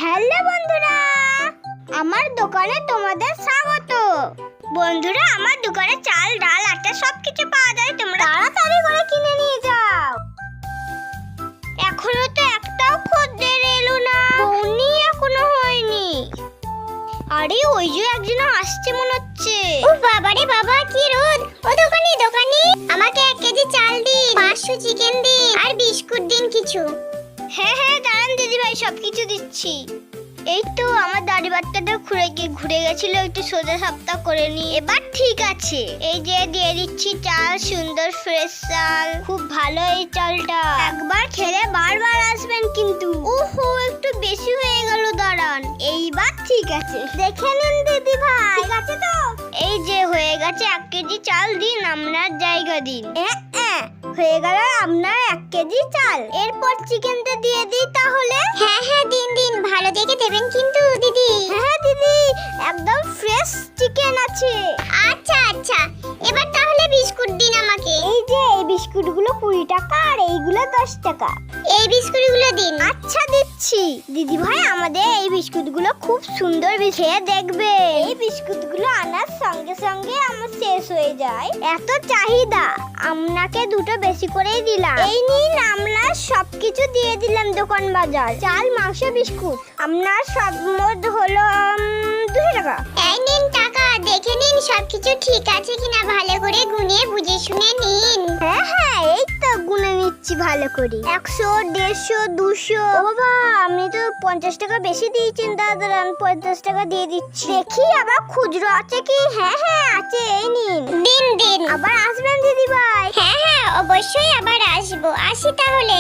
Hello বন্ধুরা, আমার দোকানে তোমাদের স্বাগত। বন্ধুরা, আমার দোকানে চাল, ডাল, আটা সবকিছু পাওয়া যায়, তোমরা তাড়াতাড়ি করে কিনে নিয়ে যাও। এখনো তো একটাও খদ্দের এলো না, উনি এখনো হয়নি। আরে ওই যে একজন আসছে মনে হচ্ছে। ও বাবা রে বাবা, কি রোদ! ও দোকানি দোকানি, আমাকে 1 কেজি চাল দিন, 500 চিকেন দিন আর বিস্কুট দিন কিছু। হ্যাঁ হ্যাঁ, দাঁড়ান দিদি ভাই, সবকিছু দিচ্ছি। এই তো আমার দাড়ি বাট্টাটা ঘুরে গেছিল, একটু সোজা সাপটা করে নি, এবার ঠিক আছে। এই যে দিয়ে দিচ্ছি চাল, সুন্দর ফ্রেশ চাল, খুব ভালো এই চালটা। একবার খেলে বারবার আসবেন কিন্তু। ওহো, একটু বেশি হয়ে গেল, দাঁড়ান। এইবার ঠিক আছে, দেখে নিন দিদি ভাই। ঠিক আছে তো? এই যে হয়ে গেছে, 1 কেজি চাল দিন, আপনার জায়গা দিন। হয়ে গেল আপনার 1 কেজি চাল। এরপর চিকেনটা দিয়ে দিই তাহলে। হ্যাঁ হ্যাঁ, দিন দিন, ভালো দেখে দেবেন কিন্তু দিদি। হ্যাঁ দিদি, একদম ফ্রেশ চিকেন আছে। আচ্ছা আচ্ছা, এবার তাহলে বিস্কুট দিন আমাকে। এই যে এই বিস্কুটগুলো 20 টাকা আর এইগুলো 10 টাকা। এই বিস্কুটগুলো দিন। আচ্ছা দিচ্ছি। দিদি ভাই, আমাদের এই বিস্কুটগুলো খুব সুন্দর, খেয়ে দেখবে। এই বিস্কুটগুলো আনার সঙ্গে সঙ্গে আমার শেষ হয়ে যায়, এত চাহিদা। আপনাকে 2টো বেশি করেই দিলাম। এই নিন, আমরা সবকিছু দিয়ে দিলাম, দোকান বাজার, চাল, মাংস, বিস্কুট। আপনার সব মোট হলো 200 টাকা। এই নিন টাকা, দেখে নিন সবকিছু ঠিক আছে কিনা, ভালো করে গুনে বুঝে শুনে নিন। হ্যাঁ হ্যাঁ, এই তো গুনে নিচ্ছি ভালো করে। 100, 150, 200। ও বাবা, আমি তো 50 টাকা বেশি দিয়েছেন, দাঁড়ান 50 টাকা দিয়ে দিচ্ছি। দেখি আবার খুচরো আছে কি। হ্যাঁ হ্যাঁ আছে, এই নিন। দিন দিন। আবার আসবেন দিদি ভাই। হ্যাঁ হ্যাঁ, অবশ্যই আবার আসবো। আসি তাহলে।